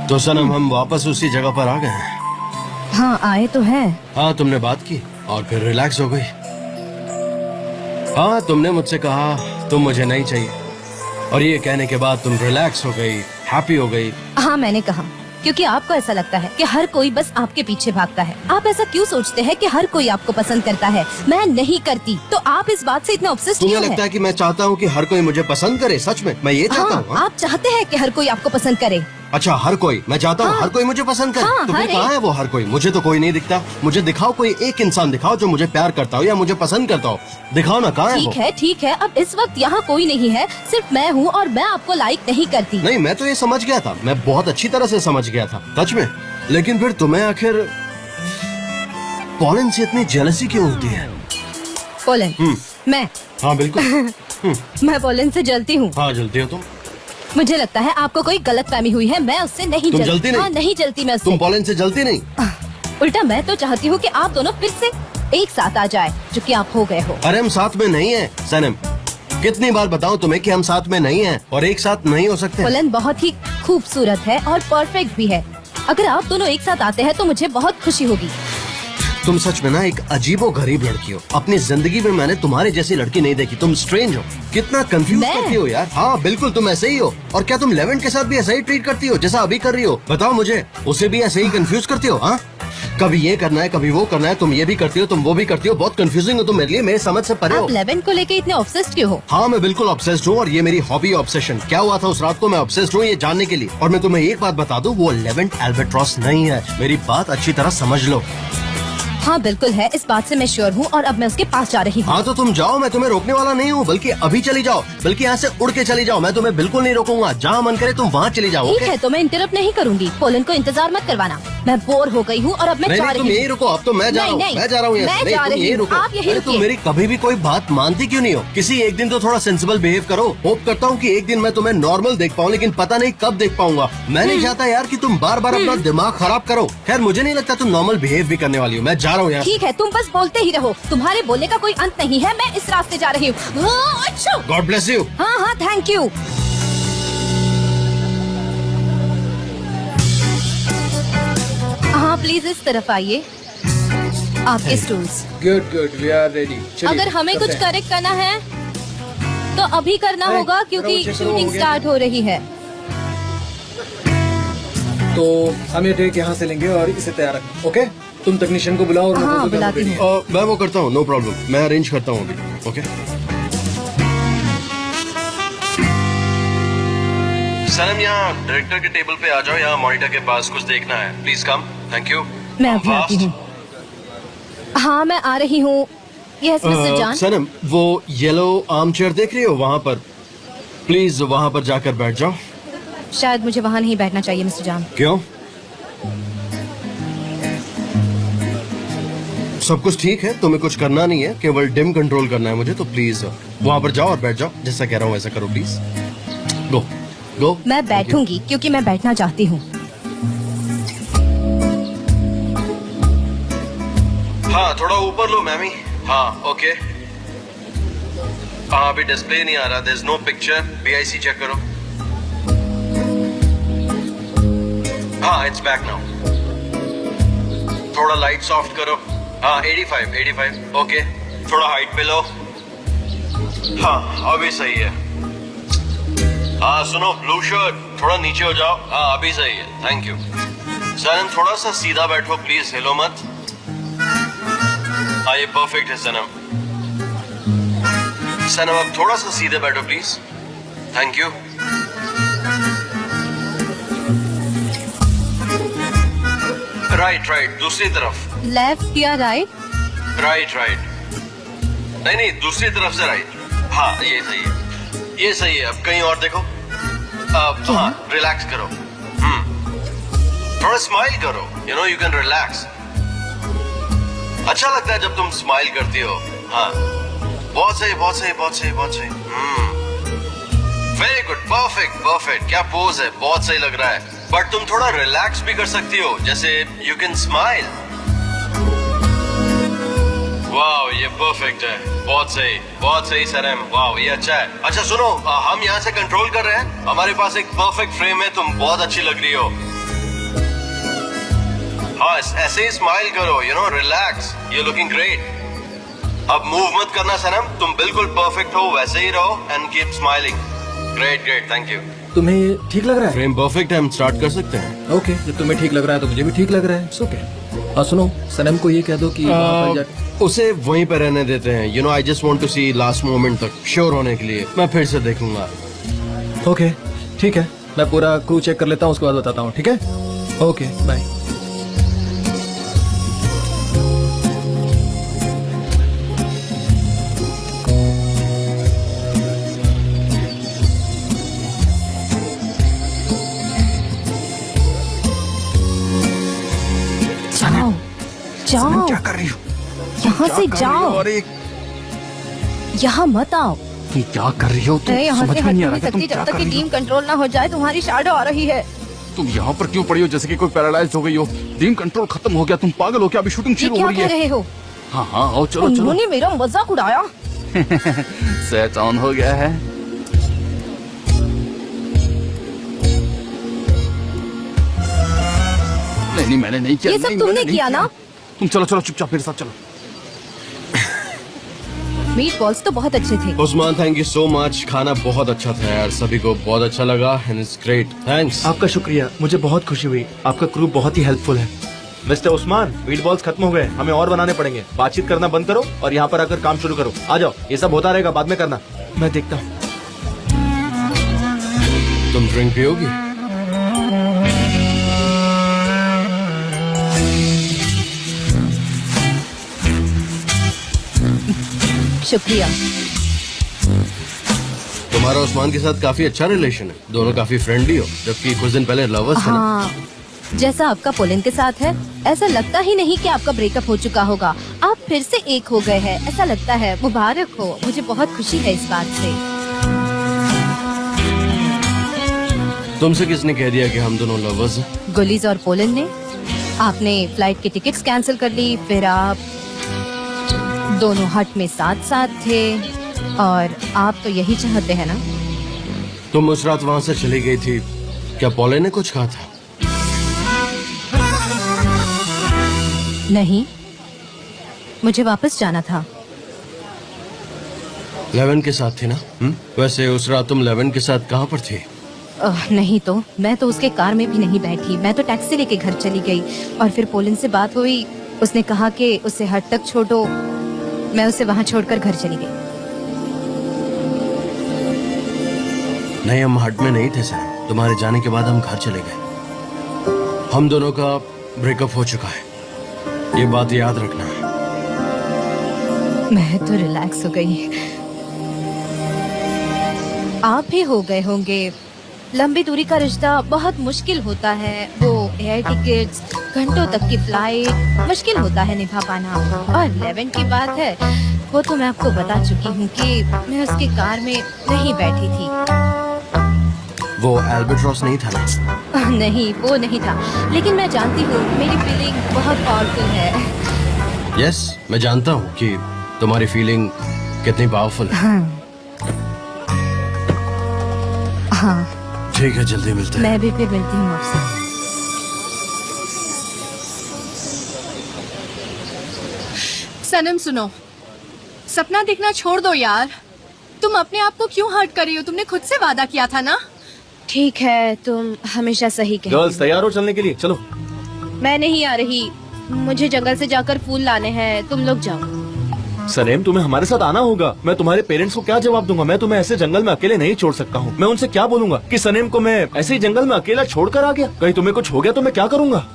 तो सनम हम वापस उसी जगह पर आ गए हैं। हाँ आए तो हैं। हाँ तुमने बात की और फिर रिलैक्स हो गई। हाँ तुमने मुझसे कहा तुम मुझे नहीं चाहिए और ये कहने के बाद तुम रिलैक्स हो गई, हैप्पी हो गई। हाँ मैंने कहा क्योंकि आपको ऐसा लगता है कि हर कोई बस आपके पीछे भागता है। आप ऐसा क्यों सोचते हैं कि हर कोई आपको पसंद करता है? मैं नहीं करती। तो आप इस बात से इतना ऑब्सेस्ड तुम्हें क्यों लगता हैं? है कि मैं चाहता हूँ कि हर कोई मुझे पसंद करे? सच में मैं ये चाहता हाँ, हूँ। हाँ? आप चाहते हैं कि हर कोई आपको पसंद करे। अच्छा हर कोई, मैं चाहता हूँ हाँ। हर कोई मुझे पसंद करे। हाँ, तो फिर हर कहाँ एक। है वो हर कोई? मुझे तो कोई नहीं दिखता। मुझे दिखाओ, कोई एक इंसान दिखाओ जो मुझे प्यार करता हो या मुझे पसंद करता हो। दिखाओ ना, कहाँ है वो? ठीक है। अब इस वक्त यहाँ कोई नहीं है, सिर्फ मैं हूँ और मैं आपको लाइक नहीं करती। नहीं, मैं तो ये समझ गया था, मैं बहुत अच्छी तरह से समझ गया था सच में। लेकिन फिर तुम्हें आखिर पॉलन से इतनी जेलसी क्यों होती है? पोलन, मैं हाँ बिल्कुल। मैं पोलन से जलती हूँ। हाँ जलती हो तुम। मुझे लगता है आपको कोई गलतफहमी हुई है। मैं उससे नहीं तुम जलती नहीं? हाँ, नहीं जलती मैं उससे। तुम पॉलन से जलती नहीं? उल्टा मैं तो चाहती हूँ कि आप दोनों फिर से एक साथ आ जाए, जो कि आप हो गए हो। अरे हम साथ में नहीं हैं सनम। कितनी बार बताऊं तुम्हें कि हम साथ में नहीं हैं और एक साथ नहीं हो सकते। पोलन बहुत ही खूबसूरत है और परफेक्ट भी है। अगर आप दोनों एक साथ आते हैं तो मुझे बहुत खुशी होगी। तुम सच में ना एक अजीबो गरीब लड़की हो। अपनी जिंदगी में मैंने तुम्हारे जैसी लड़की नहीं देखी। तुम स्ट्रेंज हो, कितना कंफ्यूज मैं? करती हो यार। हाँ बिल्कुल तुम ऐसे ही हो। और क्या तुम लेवेंट के साथ भी ऐसा ही ट्रीट करती हो जैसा अभी कर रही हो? बताओ मुझे, उसे भी ऐसे ही कंफ्यूज करती हो? हाँ कभी ये करना है, कभी वो करना है, तुम ये भी करती हो, तुम वो भी करती हो। बहुत कंफ्यूजिंग हो तुम मेरे लिए, मेरे समझ से परे हो। आप लेवेंट को लेके इतने ऑब्सेस्ड क्यों हो? हाँ मैं बिल्कुल ऑब्सेस्ड हूँ और ये मेरी हॉबी ऑब्सेशन। क्या हुआ था उस रात को मैं ऑब्सेस्ड हूँ ये जानने के लिए। और मैं तुम्हें एक बात बता दूँ, वो लेवेंट एल्बाट्रॉस नहीं है। मेरी बात अच्छी तरह समझ लो। हाँ बिल्कुल है, इस बात से मैं श्योर हूँ और अब मैं उसके पास जा रही हूँ। हाँ तो तुम जाओ, मैं तुम्हें रोकने वाला नहीं हूँ। बल्कि अभी चली जाओ, बल्कि यहाँ से उड़ के चली जाओ। मैं तुम्हें बिल्कुल नहीं रोकूंगा। जहाँ मन करे तुम वहाँ चली जाओ। ठीक ओके? है तो मैं इंटरप्ट नहीं करूंगी। पोलन को इंतजार मत करवाना। मैं बोर हो गई हूँ और अब मैं नहीं जा नहीं रही तुम हूँ। यही रुको। अब तो मैं जा रहा हूँ, नहीं, मैं जा रहा हूँ यहाँ से। मैं नहीं जा तुम रही यही हूँ। रुको। आप यहीं अरे तुम रुकिए। मेरी कभी भी कोई बात मानती क्यों नहीं हो? किसी एक दिन तो थोड़ा सेंसिबल बिहेव करो। होप करता हूँ कि एक दिन मैं तुम्हें नॉर्मल देख पाऊँ, लेकिन पता नहीं कब देख पाऊंगा। मैं नहीं चाहता यार कि तुम बार बार अपना दिमाग खराब करो। खैर मुझे नहीं लगता तुम नॉर्मल बिहेव भी करने वाली हो। मैं जा रहा हूँ यहाँ से। ठीक है, तुम बस बोलते ही रहो। तुम्हारे बोलने का कोई अंत नहीं है। मैं इस रास्ते जा रही हूँ। अच्छा। God bless you. हाँ हाँ थैंक यू। हाँ प्लीज इस तरफ आइए। आपके stools. Good we are ready. अगर हमें कुछ करेक्ट करना है तो अभी करना नहीं, होगा क्योंकि जरा वो चेक करो, शूटिंग हो गया। स्टार्ट हो रही है। तो हम ये टेक यहाँ से लेंगे और इसे तैयार रखें। ओके तुम टेक्नीशियन को बुलाओ और मैं हाँ, बोल दूंगा बुलाती ready हूँ। है। मैं वो करता हूँ, नो प्रॉब्लम। मैं अरेंज करता हूँ अभी। ओके सनम, यहाँ डायरेक्टर के टेबल पे आ जाओ। यहाँ मॉनिटर के पास कुछ देखना है। Please come. Thank you. मैं अभी आती हूँ। हाँ मैं आ रही हूँ। Yes mister John. सनम, वो येलो आर्म चेयर देख रही हो वहाँ पर? प्लीज वहाँ पर जाकर बैठ जाओ। शायद मुझे वहाँ नहीं बैठना चाहिए मिस्टर जॉन। क्यों? सब कुछ ठीक है, तुम्हें कुछ करना नहीं है, केवल डिम कंट्रोल करना है मुझे। तो प्लीज वहाँ पर जाओ और बैठ जाओ। जैसा कह रहा हूँ वैसा करो प्लीज। गो गो। मैं बैठूंगी क्योंकि मैं बैठना चाहती हूँ। हाँ थोड़ा ऊपर लो मैमी। हाँ ओके। हाँ अभी डिस्प्ले नहीं आ रहा। There is no picture. BIC check करो। हाँ इट्स बैक नाउ। थोड़ा लाइट सॉफ्ट करो। हाँ 85 ओके। थोड़ा हाइट पे लो। हाँ अभी सही है। हाँ सुनो, ब्लू शर्ट थोड़ा नीचे हो जाओ। हाँ अभी सही है, थैंक यू। सनम थोड़ा सा सीधा बैठो प्लीज, हिलो मत। हाँ ये परफेक्ट है सनम। सनम अब थोड़ा सा सीधे बैठो प्लीज, थैंक यू। राइट दूसरी तरफ। लेफ्ट या राइट? राइट नहीं दूसरी तरफ से राइट। हाँ ये सही है, ये सही है। अब कहीं और देखो। अब हाँ रिलैक्स करो। थोड़ा स्माइल करो। You know you can relax. अच्छा लगता है जब तुम स्माइल करती हो। हाँ, बहुत सही, बहुत सही, बहुत सही, बहुत सही। Very good, perfect perfect. क्या पोज है, बहुत सही लग रहा है। बट तुम थोड़ा रिलैक्स भी कर सकती हो, जैसे यू कैन स्माइल। वाह, ये परफेक्ट है, बहुत सही सनम। वाह, ये अच्छा है। अच्छा सुनो, हम यहाँ से कंट्रोल कर रहे हैं। हमारे पास एक परफेक्ट फ्रेम है, तुम बहुत अच्छी लग रही हो। हाँ, ऐसे ही स्माइल करो, you know, relax, you looking great. अब मूव मत करना सनम, तुम बिल्कुल परफेक्ट हो, वैसे ही रहो and keep smiling. Great great, thank you. तुम्हें ये ठीक लग रहा है? फ्रेम परफेक्ट है, हम स्टार्ट कर सकते हैं। ओके, जब तुम्हें ठीक लग रहा है तो मुझे भी ठीक लग रहा है। It's okay. सुनो, सनम को ये कह दो कि वहाँ पर जा- उसे वहीं पर रहने देते हैं। You know, I just want to see last moment तक श्योर होने के लिए। मैं फिर से देखूंगा। ओके, ठीक है, मैं पूरा क्रू चेक कर लेता हूँ, उसके बाद बताता हूँ। ठीक है, ओके, बाय। जाओ जाओ, क्या कर रही हो? यहाँ से जाओ, अरे यहाँ मत आओ। तुम क्या कर रही हो? तुम मैं यहाँ समझ से में हट नहीं आ नहीं रहा कि तुम सकती क्या जब तक कर कि रही हो? टीम कंट्रोल ना हो जाए। तुम्हारी शैडो आ रही है। तुम यहाँ पर क्यों पड़ी हो जैसे कि कोई पैरालाइज हो गई हो? टीम कंट्रोल खत्म हो गया, तुम पागल हो क्या? अभी शूटिंग ये शुरू क्या हो रही कह है। रहे हो? हाँ हाँ, आओ चलो चलो। उन्होंने मेरा मजाक उड़ाया। सेट ऑन हो गया है। नहीं मैंने नहीं किया। ये सब नहीं, तुमने मैंने नहीं किया ना? तुम चलो चलो चुपचाप मेरे साथ चलो। मीट बॉल्स तो बहुत अच्छे थे। Usman, thank you so much. खाना बहुत अच्छा था यार, सभी को बहुत अच्छा लगा एंड इट्स ग्रेट। थैंक्स। आपका शुक्रिया, मुझे बहुत खुशी हुई। आपका क्रू बहुत ही हेल्पफुल है। मिस्टर उस्मान, मीट बॉल्स खत्म हो गए, हमें और बनाने पड़ेंगे। बातचीत करना बंद करो और यहाँ पर आकर काम शुरू करो। आ जाओ, ये सब होता रहेगा, बाद में करना। मैं देखता हूँ। तुम ड्रिंक पियोगी? शुक्रिया। तुम्हारा उस्मान के साथ काफी अच्छा रिलेशन है, दोनों काफी फ्रेंडली हो, जबकि कुछ दिन पहले लवर्स थे ना। हाँ, जैसा आपका पोलिन के साथ है, ऐसा लगता ही नहीं कि आपका ब्रेकअप हो चुका होगा। आप फिर से एक हो गए हैं, ऐसा लगता है। मुबारक हो, मुझे बहुत खुशी है इस बात से। तुमसे किसने कह दिया कि हम दोनों लवर्स हैं? गुलीज और पोलिन ने। आपने फ्लाइट की टिकट्स कैंसिल कर ली, फिर आप दोनों हट में साथ साथ थे, और आप तो यही चाहते हैं ना? तुम उस रात वहाँ से चली गई थी, क्या पॉले ने कुछ कहा था? नहीं, मुझे वापस जाना था। लेवन के साथ थी ना? वैसे उस रात तुम लेवन के साथ कहाँ पर थी? नहीं तो मैं तो उसके कार में भी नहीं बैठी, मैं तो टैक्सी लेके घर चली गई। और फिर पोलिन से बात हुई, उसने कहा कि उसे हट तक छोड़ो। मैं उसे वहाँ छोड़कर घर चली गई। नहीं, हम हट में नहीं थे सर। तुम्हारे जाने के बाद हम घर चले गए। हम दोनों का ब्रेकअप हो चुका है, ये बात याद रखना है। मैं तो रिलैक्स हो गई, आप भी हो गए होंगे। लंबी दूरी का रिश्ता बहुत मुश्किल होता है। वो एयर टिकट्स, घंटों तक की फ्लाइट, मुश्किल होता है निभा पाना। और 11 की बात है, वो तो मैं आपको बता चुकी हूँ कि मैं उसके कार में नहीं बैठी थी। वो एल्बेट्रॉस नहीं था ना? नहीं, वो नहीं था, लेकिन मैं जानती हूँ मेरी फीलिंग बहुत पावरफुल है। यस, मैं जानता हूँ कि तुम्हारी फीलिंग कितनी पावरफुल है। हाँ, ठीक है, जल्दी मिलते हैं। मैं भी फिर मिलती हूँ आपसे। सनम सुनो, सपना देखना छोड़ दो यार। तुम अपने आप को क्यों हर्ट कर रही हो? तुमने खुद से वादा किया था ना। ठीक है, तुम हमेशा सही कहती गर्ल्स हो। तैयार हो चलने के लिए? चलो। मैं नहीं आ रही, मुझे जंगल से जाकर फूल लाने हैं। तुम लोग जाओ। सनेम, तुम्हें हमारे साथ आना होगा। मैं तुम्हारे पेरेंट्स को क्या जवाब दूंगा? मैं तुम्हें ऐसे जंगल में अकेले नहीं छोड़ सकता हूँ। मैं उनसे क्या बोलूंगा कि सनेम को मैं ऐसे ही जंगल में अकेला छोड़कर आ गया? कहीं तुम्हें कुछ हो गया तो मैं क्या करूँगा?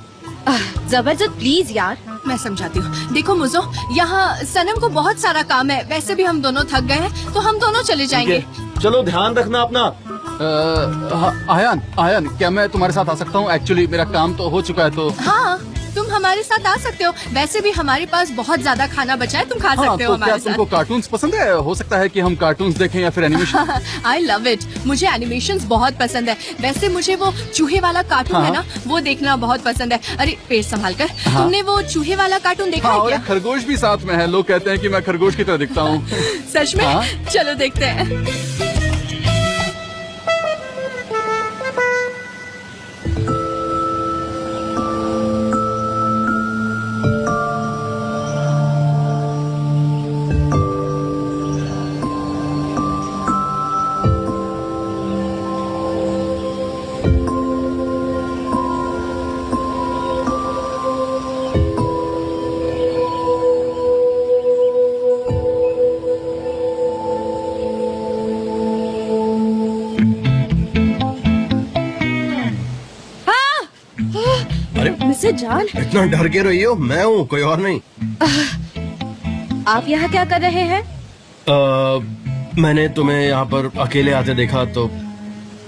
जबरदस्त, प्लीज यार। मैं समझाती हूँ। देखो मुझो, यहाँ सनम को बहुत सारा काम है। वैसे भी हम दोनों थक गए हैं, तो हम दोनों चले जाएंगे। चलो, ध्यान रखना अपना। आयान आयान, क्या मैं तुम्हारे साथ आ सकता हूँ? एक्चुअली मेरा काम तो हो चुका है। तो हाँ, तुम हमारे साथ आ सकते हो। वैसे भी हमारे पास बहुत ज्यादा खाना बचा है, तुम खा हाँ, सकते हो तो क्या हमारे तुमको साथ। कार्टून्स पसंद है? हो सकता है कि हम कार्टून्स देखें या फिर एनिमेशन। आई लव इट, मुझे एनिमेशंस बहुत पसंद है। वैसे मुझे वो चूहे वाला कार्टून है ना, वो देखना बहुत पसंद है। अरे पेट संभाल कर, तुमने वो चूहे वाला कार्टून देखा हाँ, है और क्या? एक खरगोश भी साथ में है। लोग कहते हैं कि मैं खरगोश की तरह दिखता हूँ। सच में? हाँ। चलो देखते हैं। अरे मिस्टर जॉन, इतना डर के रही हो? मैं हूँ, कोई और नहीं। आप यहाँ क्या कर रहे हैं? मैंने तुम्हें यहाँ पर अकेले आते देखा तो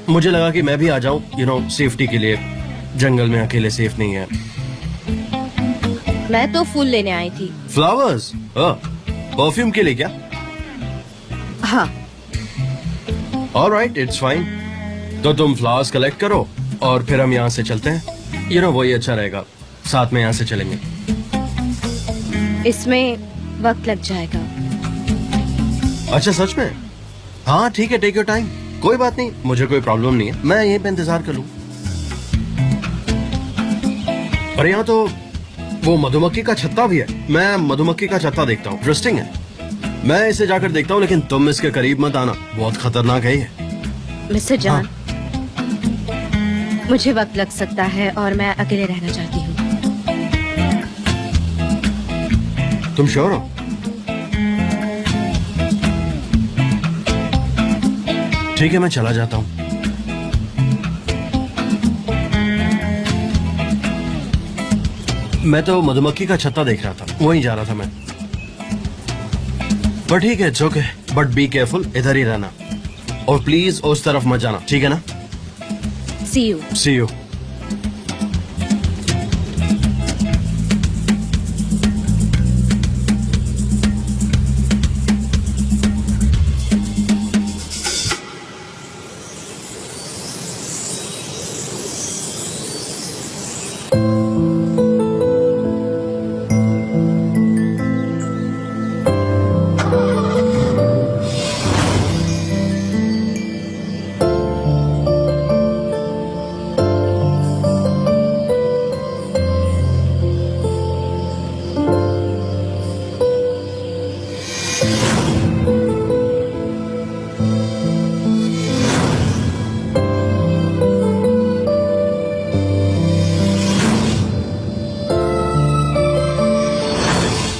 मुझे लगा कि मैं भी आ जाऊं, सेफ्टी के लिए। जंगल में अकेले सेफ नहीं है। मैं तो फूल लेने आई थी। फ्लावर्स? परफ्यूम के लिए क्या? हाँ। Alright, it's fine. तो तुम फ्लावर्स कलेक्ट करो और फिर हम यहाँ से चलते हैं। वही अच्छा रहेगा, साथ में यहाँ से चलेंगे। इसमें वक्त लग जाएगा। अच्छा, सच में? हाँ ठीक है, टेक योर टाइम, कोई बात नहीं, मुझे कोई प्रॉब्लम नहीं है, मैं यहीं पे इंतजार कर लूँ। और यहाँ तो वो मधुमक्खी का छत्ता भी है। मैं मधुमक्खी का छत्ता देखता हूँ, इंटरेस्टिंग है। मैं इसे जाकर देखता हूँ, लेकिन तुम इसके करीब मत आना, बहुत खतरनाक है ये। मिस्टर जॉन, मुझे वक्त लग सकता है और मैं अकेले रहना चाहती हूँ। तुम श्योर हो? ठीक है, मैं चला जाता हूँ। मैं तो मधुमक्खी का छत्ता देख रहा था, वहीं जा रहा था मैं। पर ठीक है, it's okay, but be careful, इधर ही रहना। और प्लीज उस तरफ मत जाना, ठीक है ना? See you. See you.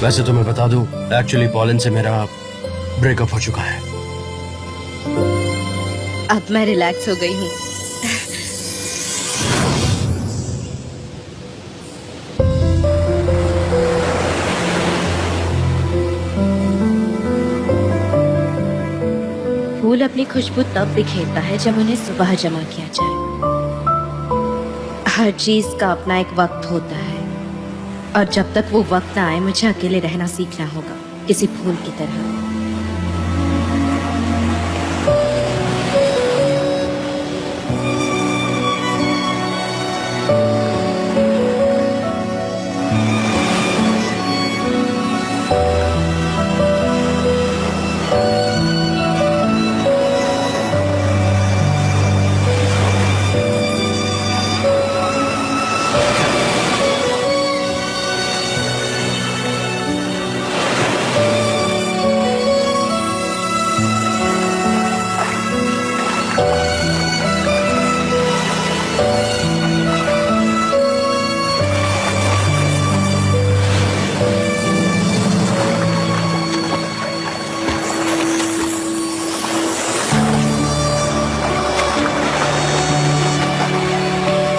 वैसे तो मैं बता दूं, एक्चुअली पॉलन से मेरा ब्रेकअप हो चुका है। अब मैं रिलैक्स हो गई हूँ। फूल अपनी खुशबू तब बिखेरता है जब उन्हें सुबह जमा किया जाए। हर चीज का अपना एक वक्त होता है, और जब तक वो वक्त ना आए मुझे अकेले रहना सीखना होगा, किसी फूल की तरह।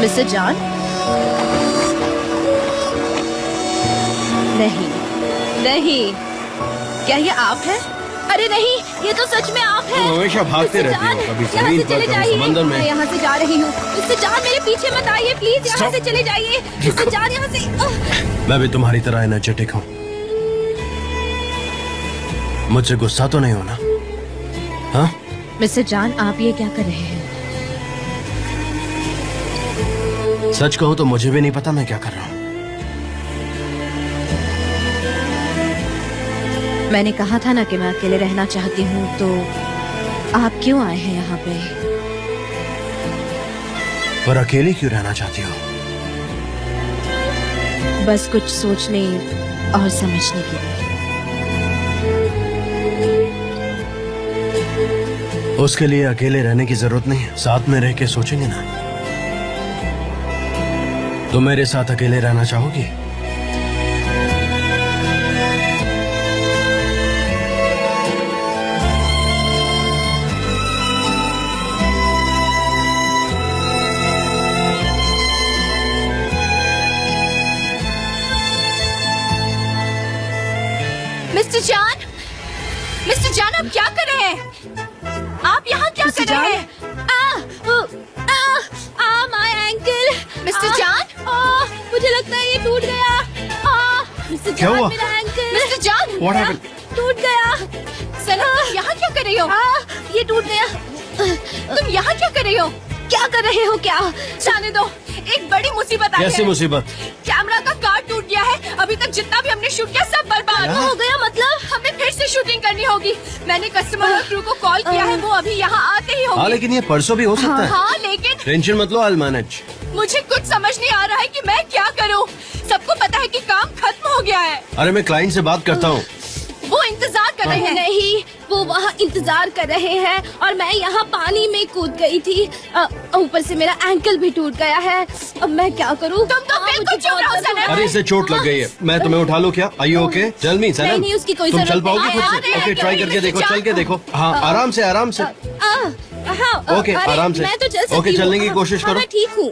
Mister John? नहीं नहीं, क्या ये आप हैं? अरे नहीं, ये तो सच में आप हैं। तुम हमेशा भागते मिस्टर रहती हो, जान, कभी यहाँ जमीन से पर, चले कभी जाइए। समंदर में। मैं यहाँ से जा रही हूँ। मिस्टर जान, मेरे पीछे मत आइए प्लीज, यहाँ Stop. से चले जाइए। मिस्टर जान, यहाँ से। मैं भी तुम्हारी तरह एनर्जेटिक हूँ। मुझसे गुस्सा तो नहीं होना, हाँ? मिस्टर जान, आप ये क्या कर रहे हैं? सच कहूँ तो मुझे भी नहीं पता मैं क्या कर रहा हूँ। मैंने कहा था ना कि मैं अकेले रहना चाहती हूँ, तो आप क्यों आए हैं यहाँ पे? पर अकेले क्यों रहना चाहती हो? बस कुछ सोचने और समझने के लिए। उसके लिए अकेले रहने की जरूरत नहीं है, साथ में रह के सोचेंगे ना। तुम मेरे साथ अकेले रहना चाहोगी? मिस्टर जान, आप क्या कर रहे हैं? आप यहाँ क्या कर रहे हैं? My ankle. मिस्टर जान, मुझे लगता है ये टूट गया। मिस्टर क्या जान, हुआ? मेरा एंकल। मिस्टर जान, What happened? टूट गया। सनम, तुम यहाँ क्या कर रही हो? ये टूट गया। तुम यहाँ क्या कर रही हो? क्या कर रहे हो? क्या? जाने दो, एक बड़ी मुसीबत आई कैसी है। मुसीबत? कैमरा का कार्ड टूट गया है। अभी तक जितना भी हमने शूट किया सब बर्बाद हो गया मतलब? हमें फिर से शूटिंग करनी होगी। मैंने कस्टमर और क्रू को कॉल किया है, वो अभी यहाँ आते ही हाँ, होंगे। लेकिन ये परसों भी हो सकता है। हाँ, लेकिन टेंशन मत लो, I'll manage। मुझे कुछ समझ नहीं आ रहा है कि मैं क्या करूँ। सबको पता है कि काम खत्म हो गया है। अरे मैं क्लाइंट से बात करता हूँ। वो इंतजार कर रहे हैं। नहीं, वो वहाँ इंतजार कर रहे हैं और मैं यहाँ पानी में कूद गई थी। ऊपर से मेरा एंकल भी टूट गया है। अब मैं क्या करूँ? तुम तो बिल्कुल चुप रहो सनम। अरे इसे चोट लग गई है, मैं तुम्हें उठा लूँ क्या? आइए ओके, चल मी सनम। नहीं, उसकी कोई तुम जरूरत चल पाओगे नहीं खुद है। से? ओके, ट्राई करके देखो, चल के देखो। हाँ, आराम से, आराम से। ओके, अरे, आराम से। मैं तो चल सकती ओके, हूँ। चलने की कोशिश हाँ, करो। मैं ठीक हूँ।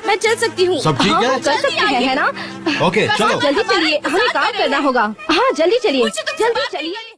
मैं चल सकती हूँ। सब ठीक है? हाँ, चल सकती है ना? ओके, चलो। जल्दी चलिए, हमें काम करना होगा। हाँ, जल्दी चलिए, मुझे तो जल्दी बात चलिए।